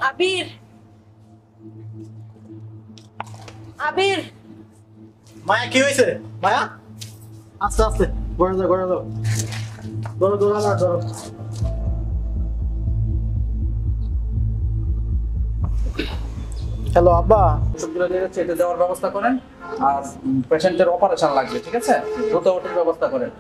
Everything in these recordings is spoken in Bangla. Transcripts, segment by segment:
আবির, আবির, মায়া কি হয়েছে? মায়া আস্তে আস্তে গড়ে যাও, গড়ে যাও, ধরো ধরো না ধরো। হ্যালো আব্বা, ওষুধগুলো দিয়ে চেটে দেওয়ার ব্যবস্থা করেন। আর পেশেন্টের অপারেশন লাগবে, ঠিক আছে? দ্রুত ওটির ব্যবস্থা করেন।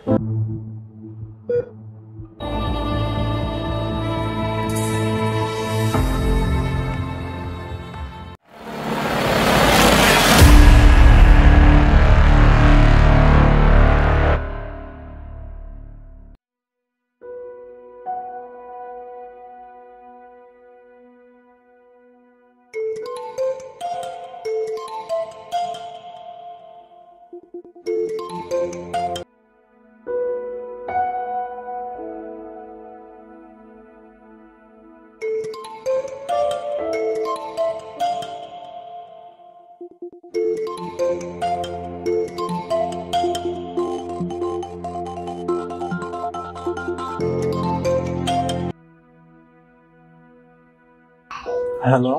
হ্যালো,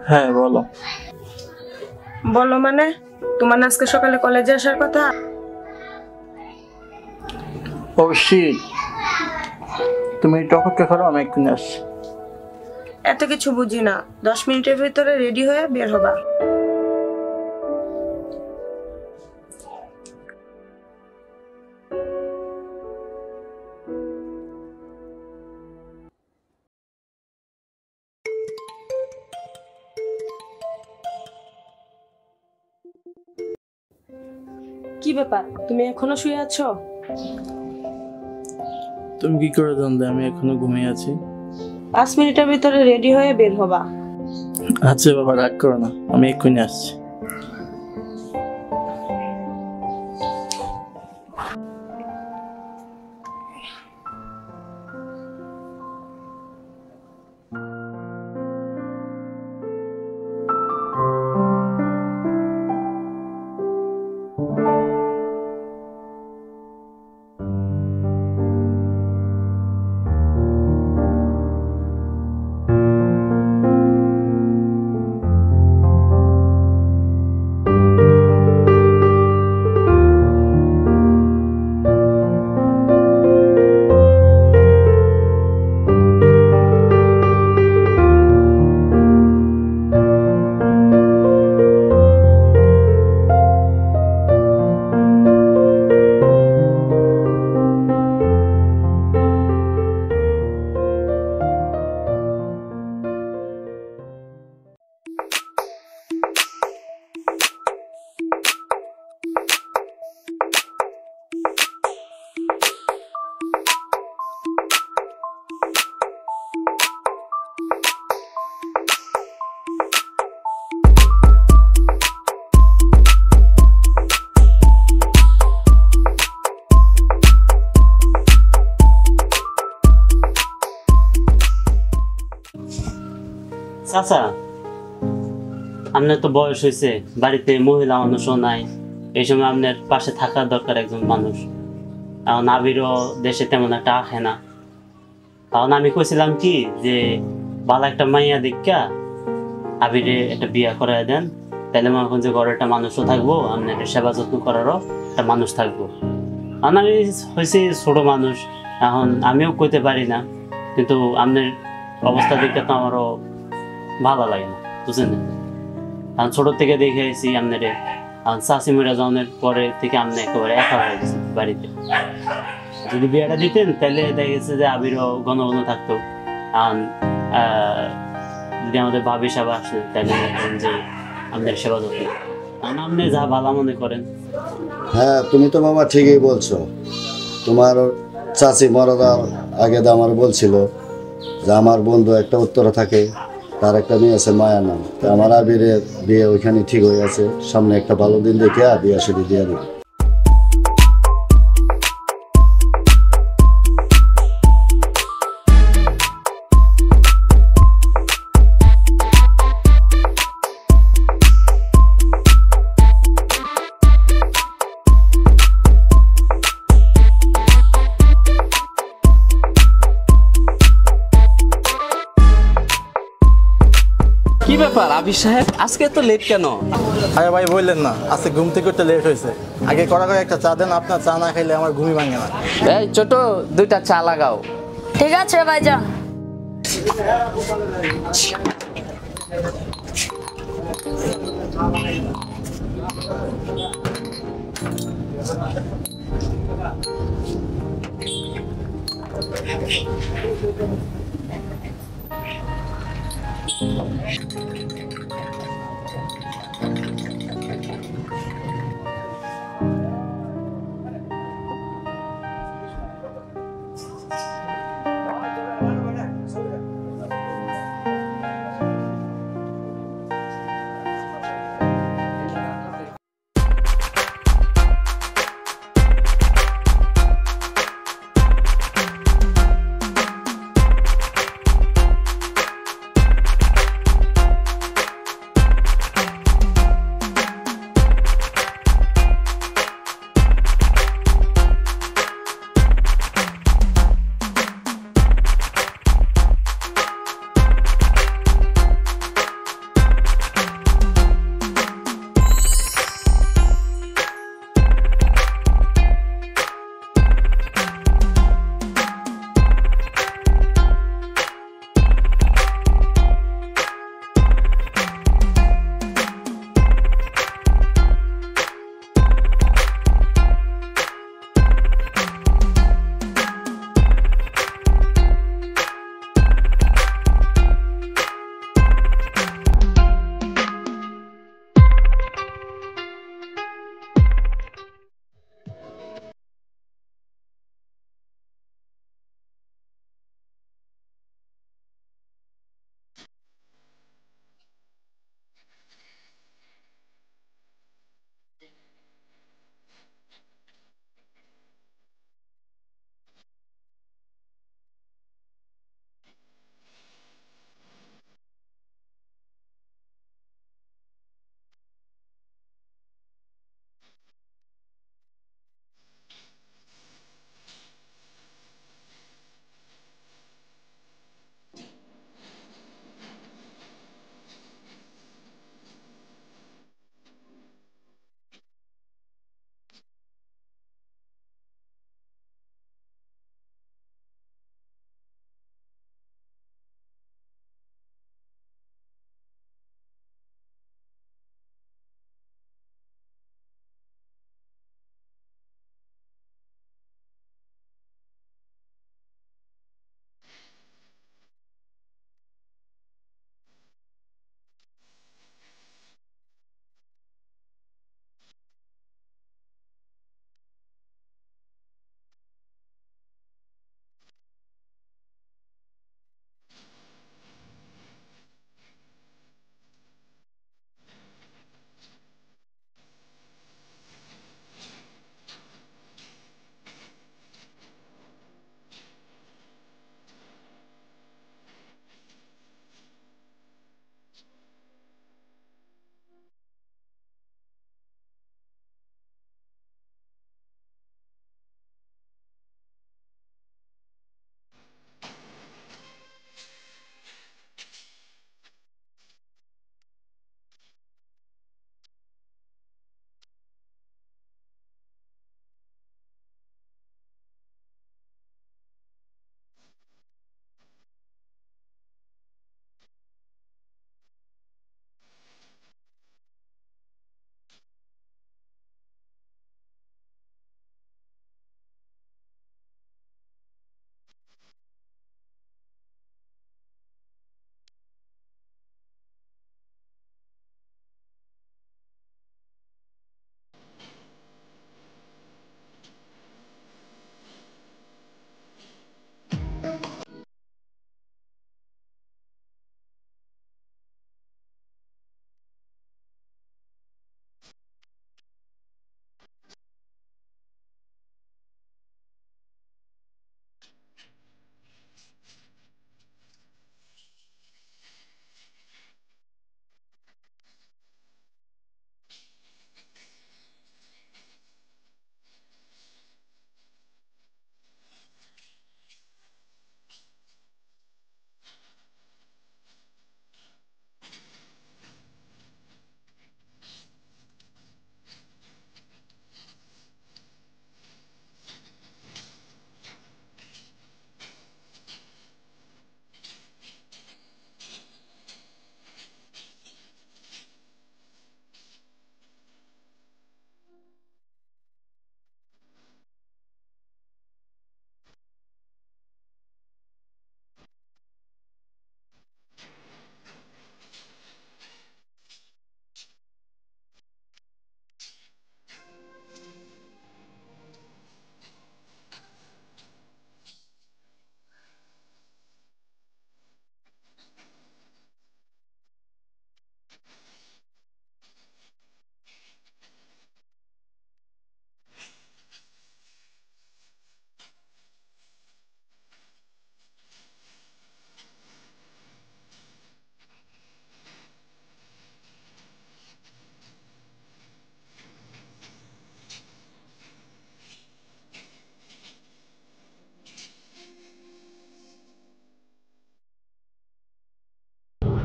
হ্যাঁ বলো। বলো মানে তোমার না আজকে সকালে কলেজে আসার কথা? অবশ্যই, তুমি একটু অপেক্ষা করো, আমি এক্ষুনি আসছি। এত কিছু বুঝি না, 10 মিনিটের ভিতরে রেডি হয়ে বের হবা। কি ব্যাপার, তুমি এখনো শুয়ে আছো? তুমি কি করে জানলে আমি এখনো ঘুমিয়ে আছি? 5 মিনিটের ভিতরে রেডি হয়ে বের হবা। আচ্ছা বাবা, রাগ করো না, আমি এক্ষুনি আসছি। চাচা, আপনার তো বয়স হয়েছে, বাড়িতে মহিলা মানুষও নাই, এই সময় আপনার পাশে থাকার দরকার একজন মানুষ। এখন আবিরও দেশে তেমন একটা আসে না। এখন আমি কইছিলাম কি যে ভালো একটা মাইয়া দেখা আবিরে একটা বিয়া করাই দেন, তাহলে মনে করেন যে ঘরে একটা মানুষও থাকবো, আপনার সেবা যত্ন করারও একটা মানুষ থাকবো। কারণ আমি হয়েছি ছোট মানুষ, এখন আমিও কইতে পারি না, কিন্তু আপনার অবস্থা দেখতে তো আমারও ভালো লাগে না, বুঝলেন? কারণ ছোট থেকে দেখে এসেছি আপনারে, চাষি মেরা জনের পরে থেকে আপনি একেবারে একা হয়ে গেছে বাড়িতে। যদি বিয়েটা দিতেন তাহলে দেখা গেছে যে আবিরও ঘন ঘন থাকতো। যদি আমাদের ভাবি সেবা আসে তাহলে যে আমাদের সেবা যত্ন আপনি যা ভালো মনে করেন। হ্যাঁ, তুমি তো বাবা ঠিকই বলছো। তোমার চাচি মরাদার আগে আমার বলছিল যে আমার বন্ধু একটা উত্তরে থাকে, তার একটা মেয়ে আছে মায়া নাম, তা আমার আবিরের বিয়ে ওইখানে ঠিক হয়ে আছে। সামনে একটা ভালো দিন দেখে বিয়ে শুধু দিয়ে দেবে। কি ব্যাপার আবির সাহেব, আজকে তো লেট কেন? আরে ভাই বললেন না, আজকে ঘুম থেকে উঠতে লেট হয়েছে। আগে কড়া করে একটা চা দেন, আপনার চা না খাইলে আমার ঘুমই ভাঙে না। এই ছোট, 2টা চা লাগাও। ঠিক আছে ভাইজান।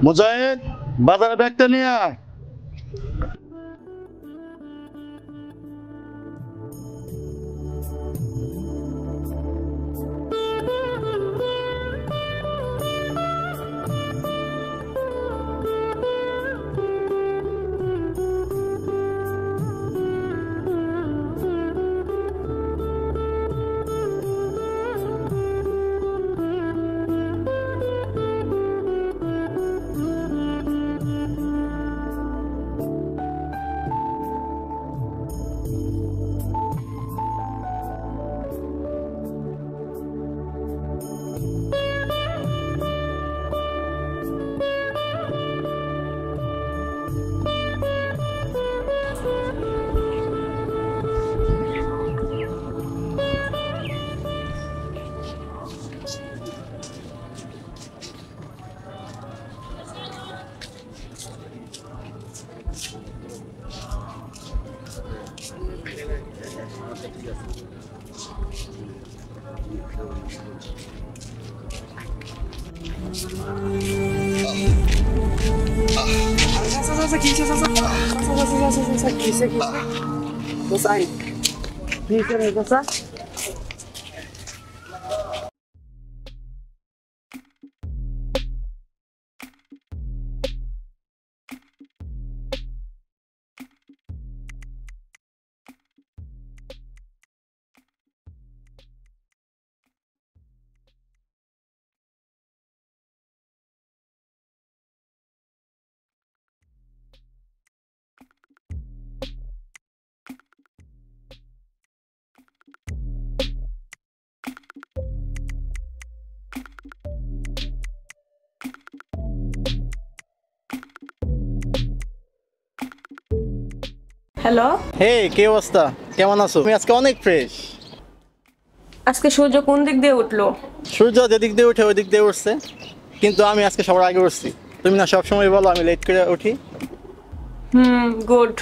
মুজাহিদ বাজারে ব্যাগটা নিয়ে আয়। হ্যালো, হে, কি অবস্থা? কেমন আছো? তুমি আজকে অনেক ফ্রেশ। আজকে সূর্য কোন দিক দিয়ে উঠলো? সূর্য যেদিক দিয়ে উঠে ওই দিক দিয়ে উঠছে, কিন্তু আমি আজকে সবার আগে উঠছি। তুমি না সবসময় বলো আমি লেট করে উঠি। গুড।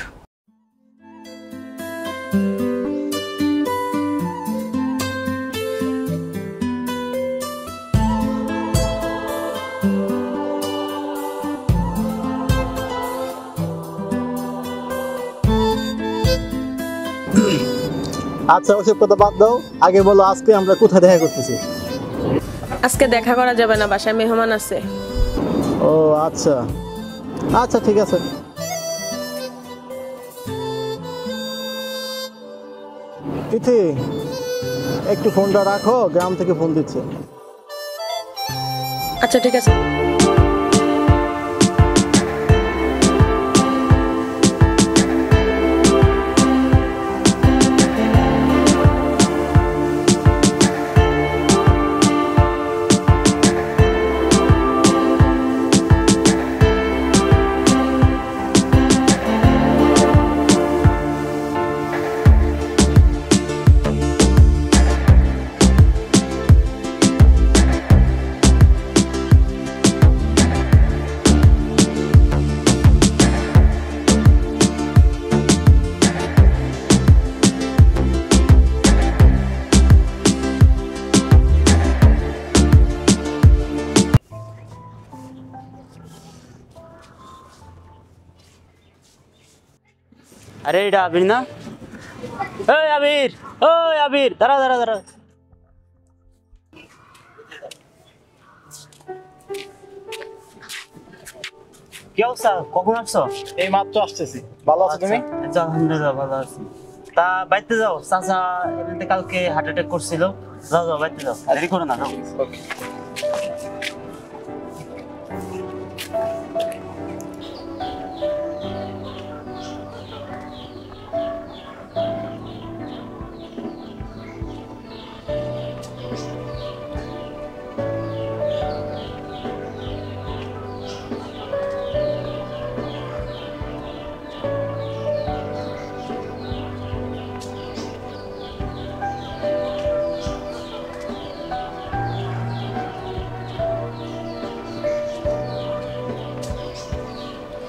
আচ্ছা, ওসব কথা বাদ দাও, আগে বলো আজকে আমরা কোথায় দেখা করতেছি? আজকে দেখা করা যাবে না, বাসায় মেহমান আছে। ও আচ্ছা আচ্ছা, ঠিক আছে। তিথি, একটু ফোনটা রাখো, গ্রাম থেকে ফোন দিচ্ছে। আচ্ছা ঠিক আছে। আরে এটা আবির না? ওই আবির, ওই আবির, দাঁড়া দাঁড়া দাঁড়া। কি অবস্থা? কখন আসছো? এই মাত্র আসতেছি। ভালো আছো তুমি? আচ্ছা, আলহামদুলিল্লাহ ভালো আছি। তা বাইতে যাও, চাচা এমনিতে কালকে হার্ট অ্যাটাক করছিল। যাও যাও, বাইতে যাও, দেরি করো না। ওকে।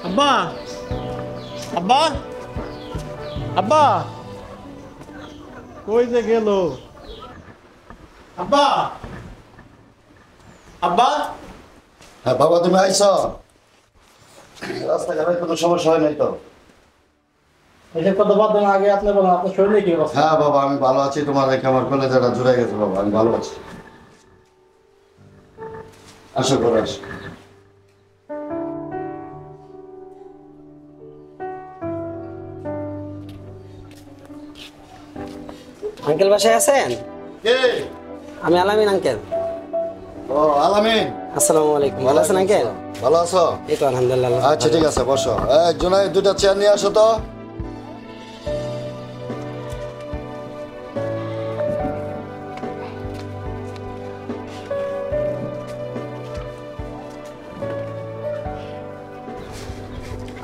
আব্বা, আব্বা, আব্বা, কই যে গেল? আব্বা, আব্বা। হ্যাঁ বাবা, তুমি আইছো? রাস্তাঘাটে কোনো সমস্যা হয় নাই তো? এসব কথা বাদ দেন, আগে আপনি বলেন আপনার শরীরে কি অবস্থা? হ্যাঁ বাবা, আমি ভালো আছি। তোমার দেখে আমার কলেজাটা জুড়ে গেছে বাবা, আমি ভালো আছি। আসো করে আসো। আঙ্কেল বাসায় আছেন? কে? আমি আলামিন আঙ্কেল। ও আলামিন, আসসালামু আলাইকুম। ভালো আছেন আঙ্কেল? ভালো আছো? এই তো আলহামদুলিল্লাহ। আচ্ছা ঠিক আছে, বসো। জুনাই, দুটা চেয়ার নিয়ে আসো তো।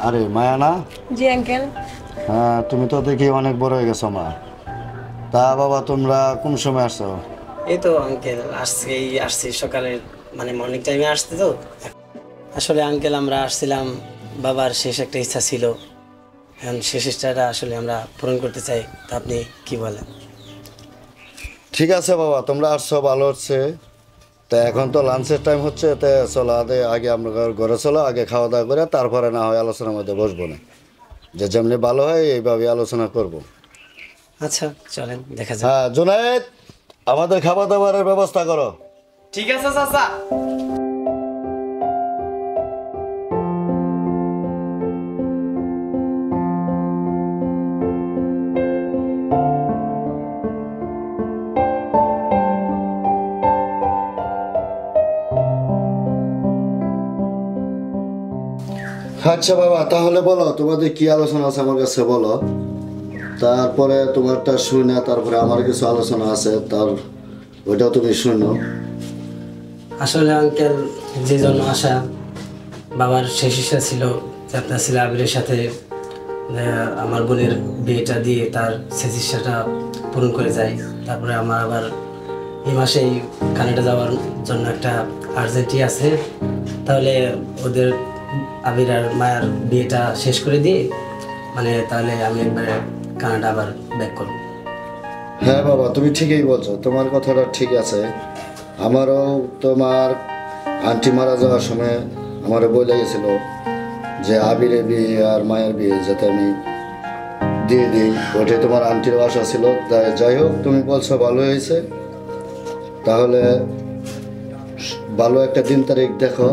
আরে মায়া না? জি আঙ্কেল। হ্যাঁ, তুমি তো দেখি অনেক বড় হয়ে গেছো মা। তা বাবা, তোমরা কোন সময় আসছো? এই তো আঙ্কেল আসছি সকালে, মানে মর্নিং টাইমে আসতে তো। আসলে আঙ্কেল আমরা আসছিলাম, বাবার শেষ একটা ইচ্ছা ছিল, এখন শেষ ইচ্ছাটা আসলে আমরা পূরণ করতে চাই। তা আপনি কি বলেন? ঠিক আছে বাবা, তোমরা আসছো ভালো হচ্ছে। তা এখন তো লাঞ্চের টাইম হচ্ছে, তা চলো আগে আমরা ঘরে চলো, আগে খাওয়া দাওয়া করে তারপরে না হয় আলোচনার মধ্যে বসবো না। যে যেমনি ভালো হয় এইভাবে আলোচনা করব। আচ্ছা চলেন, দেখা যাক। হ্যাঁ জুনায়েদ, আমাদের খাবার দাবারের ব্যবস্থা করো। ঠিক আছে চাচা। আচ্ছা বাবা, তাহলে বলো তোমাদের কি আলোচনা আছে আমার কাছে বলো। তারপরে তোমারটা শুনে তারপরে আমার কিছু আলোচনা আছে, তার ওইটাও তুমি শুনো। আসলে আঙ্কেল যে জন্য আসা, বাবার শেষ ইচ্ছা ছিল যে আপনার ছেলে আবিরের সাথে আমার বোনের বিয়েটা দিয়ে তার শেষ ইচ্ছাটা পূরণ করে যায়। তারপরে আমার আবার এই মাসেই কানাডা যাওয়ার জন্য একটা আর্জেন্টি আছে, তাহলে ওদের আবির আর মায়ের বিয়েটা শেষ করে দিয়ে মানে তাহলে আমি একবারে কানাডা আবার ব্যাক করব। হ্যাঁ বাবা, তুমি ঠিকই বলছো, তোমার কথাটা ঠিক আছে। আমারও তোমার আন্টি মারা যাওয়ার সময় আমারও বলে গেছিল যে আবিরের বিয়ে আর মায়ের বিয়ে যাতে আমি দিয়ে দিই, ওটাই তোমার আন্টির আশা ছিল। তাই যাই হোক, তুমি বলছো ভালো হয়েছে। তাহলে ভালো একটা দিন তারিখ দেখো,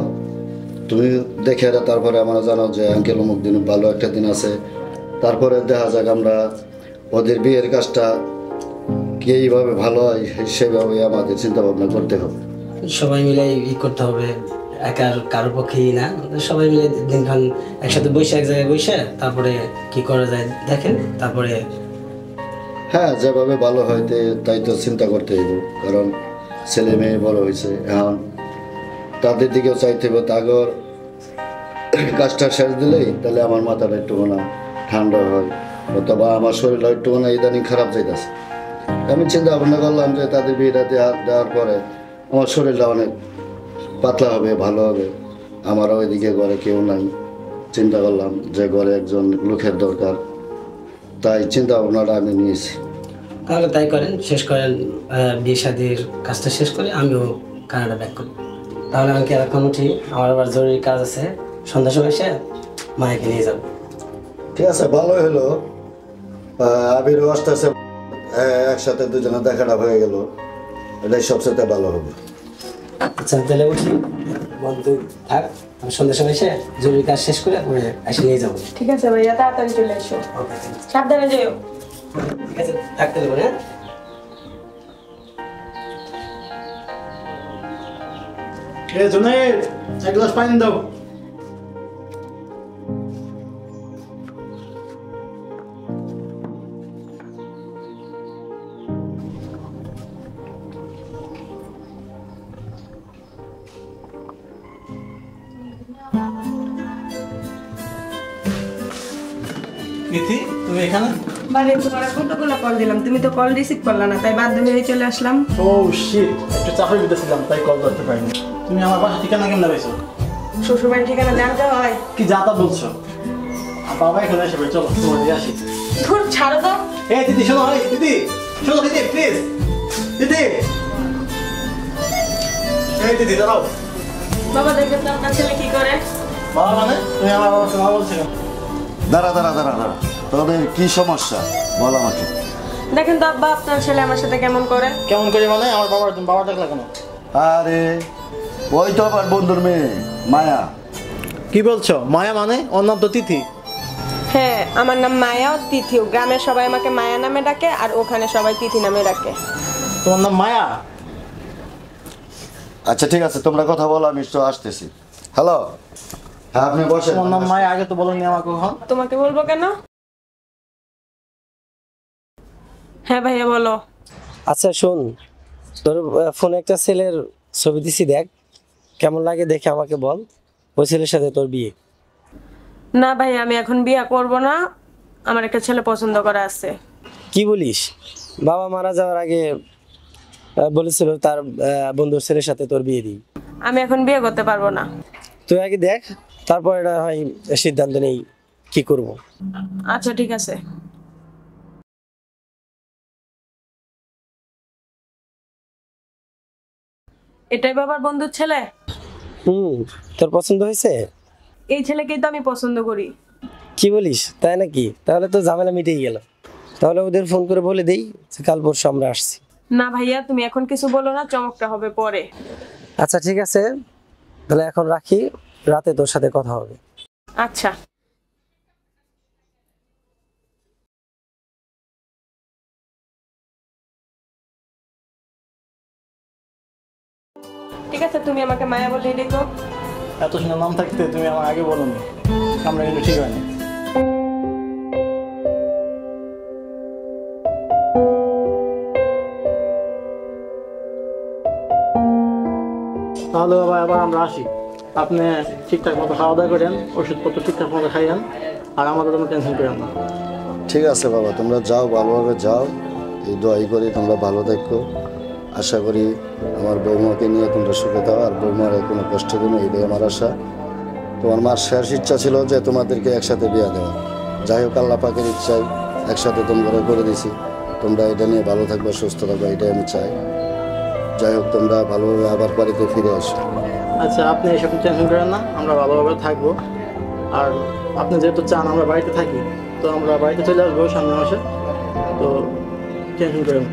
তুমি দেখে তারপরে আমরা জানাও যে আঙ্কেল অমুক দিন ভালো একটা দিন আছে। তারপরে দেখা যাক আমরা ওদের বিয়ের কাজটা কিভাবে ভালো হয় সেভাবে আমাদের চিন্তা ভাবনা করতে হবে। সবাই মিলে ই করতে হবে, একার কারোর পক্ষেই না, সবাই মিলে দিনক্ষণ একসাথে বসে এক জায়গায় বসে তারপরে কি করা যায় দেখেন, তারপরে হ্যাঁ যেভাবে ভালো হয় তাই তো চিন্তা করতে হইব, কারণ ছেলে মেয়ে বড় হয়েছে, এখন তাদের দিকেও চাইতে হবে। তাগর কাজটা শেষ দিলেই তাহলে আমার মাথাটা একটুখানা ঠান্ডা হয়, অথবা আমার শরীরটা একটুখানা ইদানিং খারাপ যাইতেছে। আমি চিন্তা ভাবনা করলাম যে তাদের বিয়েটা দেওয়ার পরে আমার শরীরটা অনেক পাতলা হবে, ভালো হবে। আমারও ওইদিকে ঘরে কেউ নাই, চিন্তা করলাম যে ঘরে একজন লোকের দরকার, তাই চিন্তা ভাবনাটা আমি নিয়েছি। তাহলে তাই করেন, শেষ করেন, বিয়ে শাদির কাজটা শেষ করে আমিও কানাডা ব্যাক করি। তাহলে আমাকে এখন উঠি, আমার আবার জরুরি কাজ আছে, সন্ধ্যার সময় এসে মায়েকে নিয়ে যাবো। ঠিক আছে, ভালোই হলো। আবিরও আস্তে আস্তে একসাথে দুজনে দেখাটা হয়ে গেল, এটাই সবচেয়ে ভালো হবে। আচ্ছা তাহলে উঠি, বন্ধু থাক, আমি সন্ধ্যার সময় এসে জরুরি কাজ শেষ করে পরে এসে নিয়ে যাবো। ঠিক আছে ভাইয়া, তাড়াতাড়ি চলে এসো, সাবধানে যেও। ঠিক আছে, থাকতে দেবো। হ্যাঁ জুনাইদ, এক গ্লাস পানি দাও। নীতি, তুমি এখানে? বাড়ি তোমার কতগুলো কল দিলাম, তুমি তো কল রিসিভ করলা না, তাই বাধ্য হয়ে চলে আসলাম। ও শিট, একটু চাপের ভিতরে ছিলাম তাই কল করতে পারিনি। তুমি আমার বাসা ঠিকানা কেমন পাইছো? শ্বশুরবাড়ির ঠিকানা জানতে হয়? কি যা তা বলছো? বাবা এখানে এসে চলো তোমার দিয়ে আসি। ধুর ছাড়ো তো। এই দিদি শোনো, এই দিদি শোনো, দিদি প্লিজ, দিদি, এই দিদি দাঁড়াও। বাবা দেখবে তো আপনার ছেলে কি করে। বাবা মানে তুমি আমার বাবার সাথে বলছো কেন? দাঁড়া দাঁড়া দাঁড়া দাঁড়া, তোদের কি সমস্যা বল আমাকে। দেখেন তো আব্বা, আপনার ছেলে আমার সাথে কেমন করে। কেমন করে মানে? আমার বাবার, তুমি বাবা ডাকলা কেন? আরে ওই তো আমার বন্ধুর মেয়ে মায়া। কি বলছো? মায়া মানে? ওর নাম তো তিথি। হ্যাঁ, আমার নাম মায়া ও তিথিও। গ্রামের সবাই আমাকে মায়া নামে ডাকে, আর ওখানে সবাই তিথি নামে ডাকে। তোমার নাম মায়া? আচ্ছা ঠিক আছে, তোমরা কথা বলো, আমি তো আসতেছি। হ্যালো, হ্যাঁ আপনি বসেন। তোমার নাম মায়া, আগে তো বলোনি আমাকে কখন। তোমাকে বলবো কেন? হ্যাঁ ভাইয়া বলো। আচ্ছা শোন, তোর ফোনে একটা ছেলের ছবি দিছি, দেখ কেমন লাগে দেখে আমাকে বল। ওই ছেলের সাথে তোর বিয়ে। না ভাই, আমি এখন বিয়ে করব না, আমার একটা ছেলে পছন্দ করা আছে। কি বলিস? বাবা মারা যাওয়ার আগে বলেছিল তার বন্ধুর ছেলের সাথে তোর বিয়ে দিই। আমি এখন বিয়ে করতে পারবো না। তুই আগে দেখ, তারপরে না হয় সিদ্ধান্ত নেই কি করব। আচ্ছা ঠিক আছে। এটাই বাবার বন্ধুর ছেলে? তোর পছন্দ হয়েছে? এই ছেলেকেই তো আমি পছন্দ করি। কি বলিস? তাই নাকি? তাহলে তো ঝামেলা মিটেই গেল। তাহলে ওদের ফোন করে বলে দেই যে কাল পরশু আমরা আসছি। না ভাইয়া, তুমি এখন কিছু বলো না, চমকটা হবে পরে। আচ্ছা ঠিক আছে, তাহলে এখন রাখি, রাতে তোর সাথে কথা হবে। আচ্ছা। ঠিক আছে, তুমি আমাকে মায়া বলে দেখো। এত সুন্দর নাম থাকতে তুমি আমার আগে বলোনি, আমরা কিন্তু ঠিক হয়নি। তাহলে বাবা এবার আমরা আসি। আপনি ঠিকঠাক মতো খাওয়া দাওয়া করেন, ওষুধপত্র ঠিকঠাক মতো খাইয়েন, আর আমাদের কোনো টেনশন করেন না। ঠিক আছে বাবা, তোমরা যাও, ভালোভাবে যাও। এই দোয়াই করি তোমরা ভালো থাকো। আশা করি আমার বৌমাকে নিয়ে তোমরা সুখে দাও, আর বৌমার কোনো কষ্ট দিন, এইটাই আমার আশা। তোমার মার শেষ ইচ্ছা ছিল যে তোমাদেরকে একসাথে বিয়ে দেওয়া। যাই হোক, আল্লাহ পাকের ইচ্ছায় একসাথে তোমরা করে দিছি। তোমরা এটা নিয়ে ভালো থাকবে, সুস্থ থাকবে, এটাই আমি চাই। যাই হোক, তোমরা ভালোভাবে আবার বাড়িতে ফিরে আসো। আচ্ছা, আপনি এসব টেনশন করেন না, আমরা ভালোভাবে থাকবো। আর আপনি যেহেতু চান আমরা বাড়িতে থাকি, তো আমরা বাড়িতে চলে আসবো সামনে মাসে। তো টেনশন করেন না।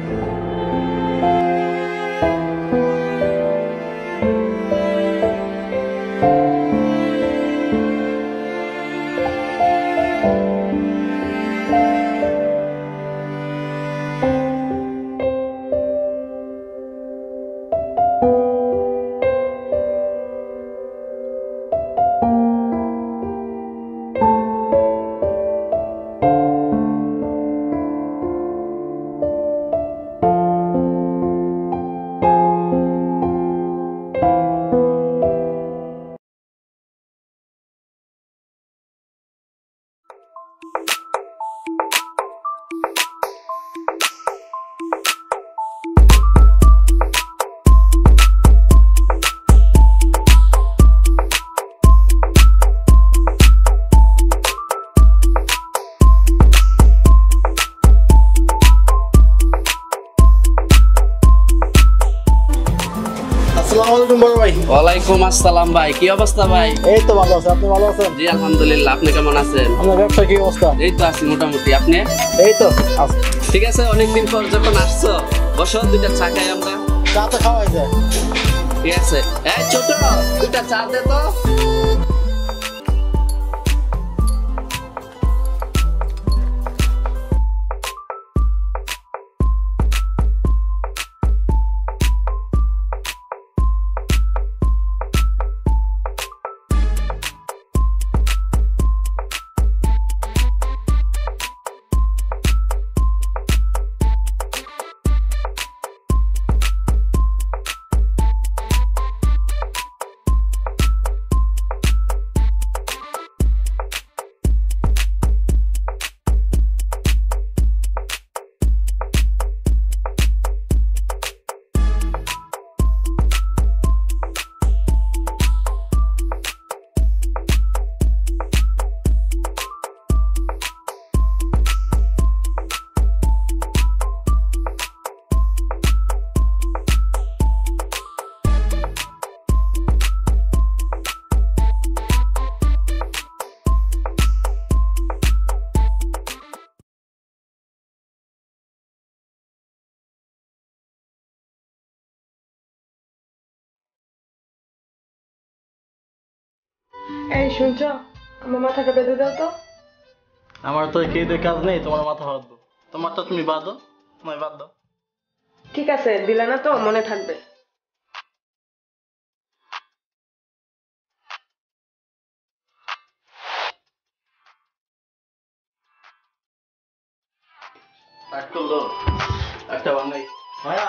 আসসালামু আলাইকুম বড় ভাই। ওয়ালাইকুম আসসালাম ভাই, কি অবস্থা ভাই? এই তো ভালো আছে, আপনি ভালো আছেন? জি আলহামদুলিল্লাহ, আপনি কেমন আছেন? আপনার ব্যবসা কি অবস্থা? এই তো আছি মোটামুটি, আপনি? এই তো আছি। ঠিক আছে, অনেকদিন পর যখন আসছো, বসো, দুইটা চা খাই আমরা। চা তো খাওয়াই যায়। ঠিক আছে, এই ছোট, দুইটা চা দে তো। এই শুনছ, আমার মাথাটা বেঁধে দাও তো। আমার তো কে দিয়ে কাজ নেই তোমার মাথা বাঁধবো, তোমারটা তুমি বাঁধো, নয় বাদ দাও। ঠিক আছে, দিলে না তো মনে থাকবে। রাগ করলো একটা বাঙালি মায়া।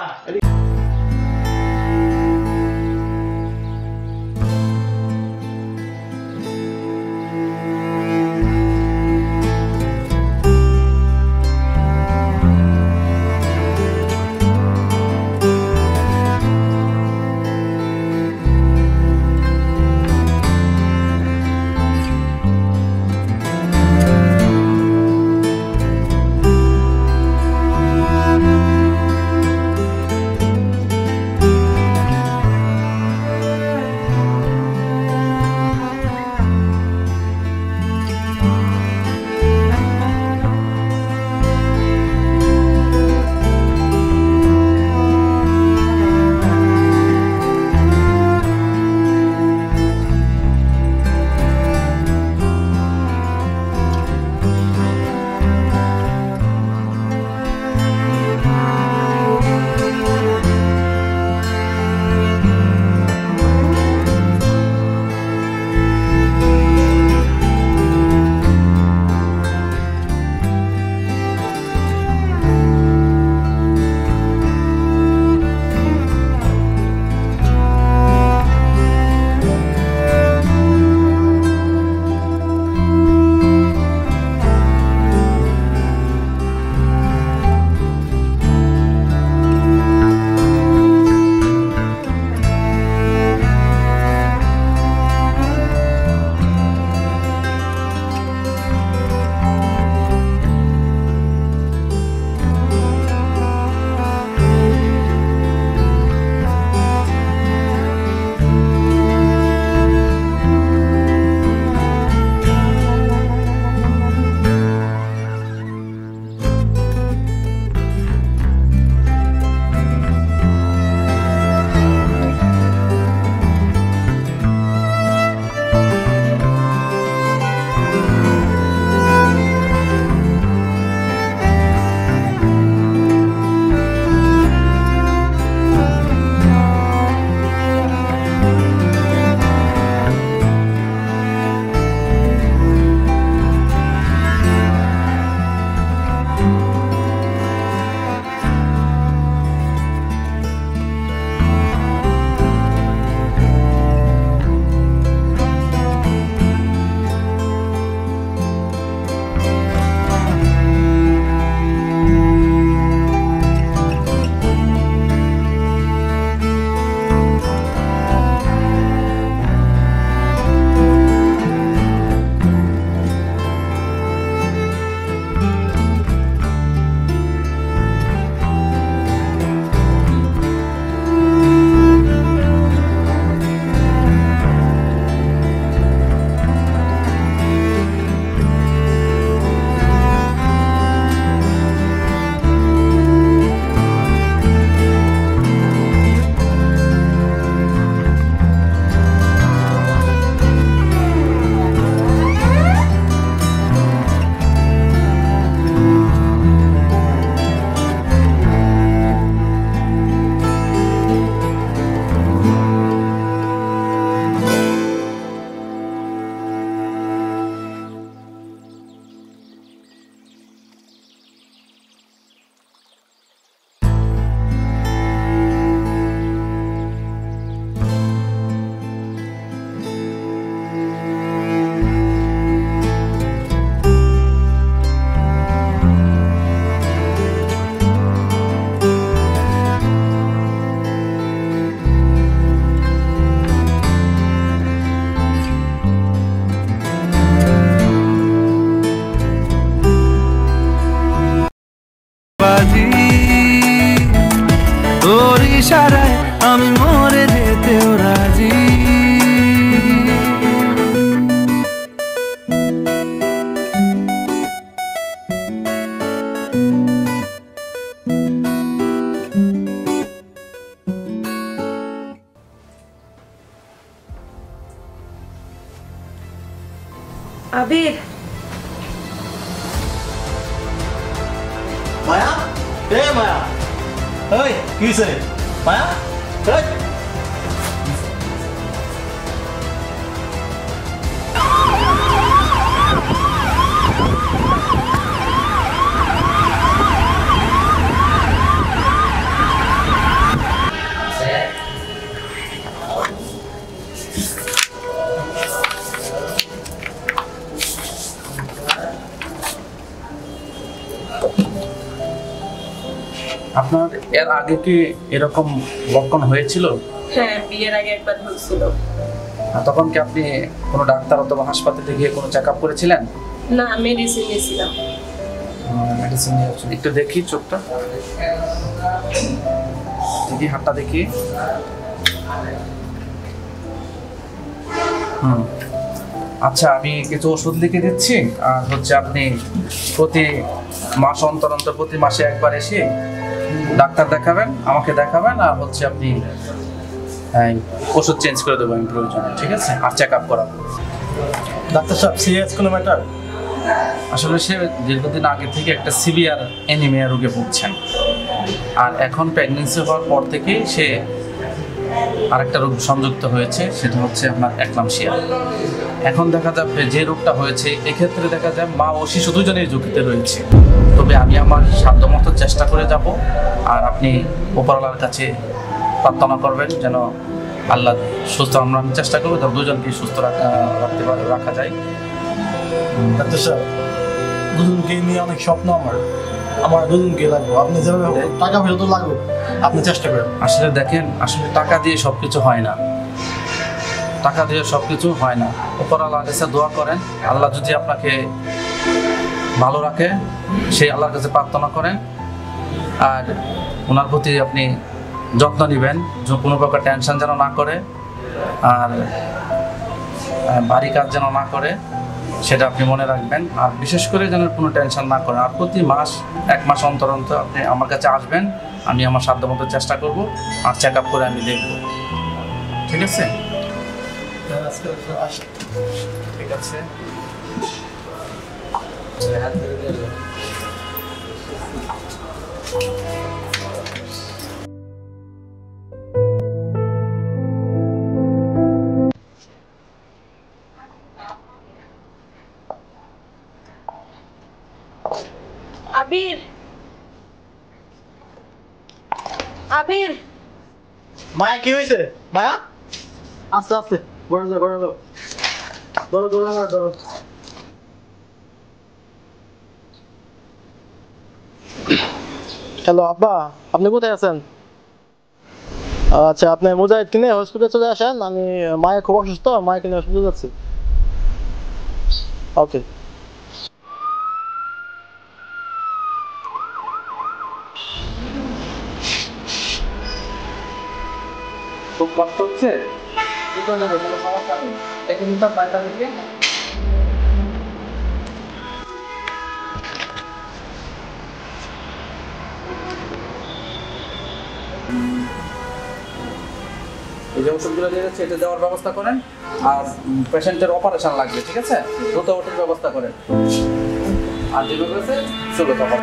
আবির, মায়া, এ মায়া, এই কি হয়েছে? মায়া, এই আপনার এর আগে কি এরকম লক্ষণ হয়েছিল? হ্যাঁ বিয়ের আগে একবার হয়েছিল। তখন কি আপনি কোনো ডাক্তার অথবা হাসপাতালে গিয়ে কোনো চেক আপ করেছিলেন? না, মেডিসিন নিয়েছিলাম। মেডিসিন নিয়েছেন। একটু দেখি চোখটা, দেখি হাতটা দেখি। আচ্ছা, আমি কিছু ওষুধ লিখে দিচ্ছি, আর হচ্ছে আপনি প্রতি মাস অন্তর অন্তর প্রতি মাসে একবার এসে ডাক্তার দেখাবেন, আমাকে দেখাবেন, আর হচ্ছে আপনি ওষুধ চেঞ্জ করে দেবো আমি প্রয়োজনে, ঠিক আছে? আর চেক আপ করাবো। ডাক্তার সাহেব, সিরিয়াস কোনো ম্যাটার? আসলে সে দীর্ঘদিন আগে থেকে একটা সিভিয়ার অ্যানিমিয়া রোগে ভুগছেন, আর এখন প্রেগনেন্সি হওয়ার পর থেকেই সে আরেকটা রোগ সংযুক্ত হয়েছে, সেটা হচ্ছে আপনার একলামশিয়া। এখন দেখা যাবে যে রোগটা হয়েছে, এক্ষেত্রে দেখা যায় মা ও শিশু দুজনেই ঝুঁকিতে রয়েছে। তবে আমি আমার সাধ্যমতো চেষ্টা করে যাব, আর আপনি উপরওয়ালার কাছে প্রার্থনা করবেন যেন আল্লাহ সুস্থ, আমরা চেষ্টা করবো যেন দুজনকে সুস্থ রাখা যায়। ডাক্তার সাহেব, দুজনকে নিয়ে অনেক স্বপ্ন আমার দুজনকে লাগবে। আপনি যেভাবে টাকা পয়সা তো লাগবে, আপনি চেষ্টা করেন। আসলে দেখেন, আসলে টাকা দিয়ে সব কিছু হয় না, টাকা দিয়ে সব কিছু হয় না। উপরওয়ালার কাছে দোয়া করেন, আল্লাহ যদি আপনাকে ভালো রাখে সেই আল্লাহর কাছে প্রার্থনা করেন, আর ওনার প্রতি আপনি যত্ন নেবেন, কোনো প্রকার টেনশন যেন না করে, আর বাড়ি কাজ যেন না করে, সেটা আপনি মনে রাখবেন। আর বিশেষ করে যেন কোনো টেনশন না করেন। আর প্রতি মাস 1 মাস অন্তর অন্তর আপনি আমার কাছে আসবেন, আমি আমার সাধ্যমতো চেষ্টা করব, আর চেক আপ করে আমি দেখব, ঠিক আছে? ঠিক আছে। আবির, আবির, মায়া কি হয়েছে? মায়া, আস্তে আস্তে, ঘরে যাও, ঘরে যাও, ধরো ধরো ধরো। হ্যালো আব্বা, আপনি কোথায় আছেন? আচ্ছা, আপনি মুজাহিদ কিনে হসপিটালে চলে আসেন, আমি মায়ের খুব অসুস্থ, মায়ের কিনে হসপিটালে যাচ্ছি। ওকে। খুব কষ্ট হচ্ছে, কোনো সমস্যা নেই, দেখে নিতাম বাড়িটা থেকে। এই যে ওষুধগুলো দিয়ে যাচ্ছে, এটা দেওয়ার ব্যবস্থা করেন, আর পেশেন্টের অপারেশন লাগবে, ঠিক আছে? দ্রুত ওটির ব্যবস্থা করেন, আর যেভাবে আছে চলো তখন।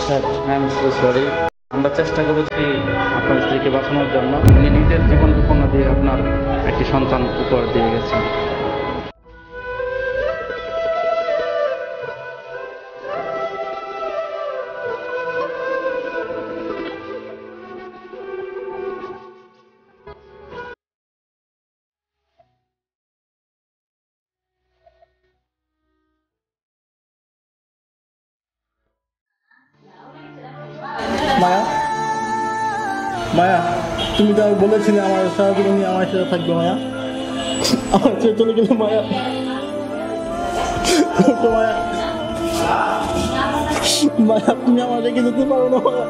Sir I am so sorry. আমরা চেষ্টা করেছি আপনার স্ত্রীকে বাঁচানোর জন্য। উনি নিজের জীবন বিপন্ন দিয়ে আপনার একটি সন্তান উপহার দিয়ে গেছেন। মায়া, মায়া, তুমি তো বলেছিলে আমার সারা জীবন আমার সাথে থাকবে। মায়া, আমার ছেড়ে চলে গেলে মায়া, তো মায়া, মায়া তুমি আমার রেখে যেতে পারো না। মায়া,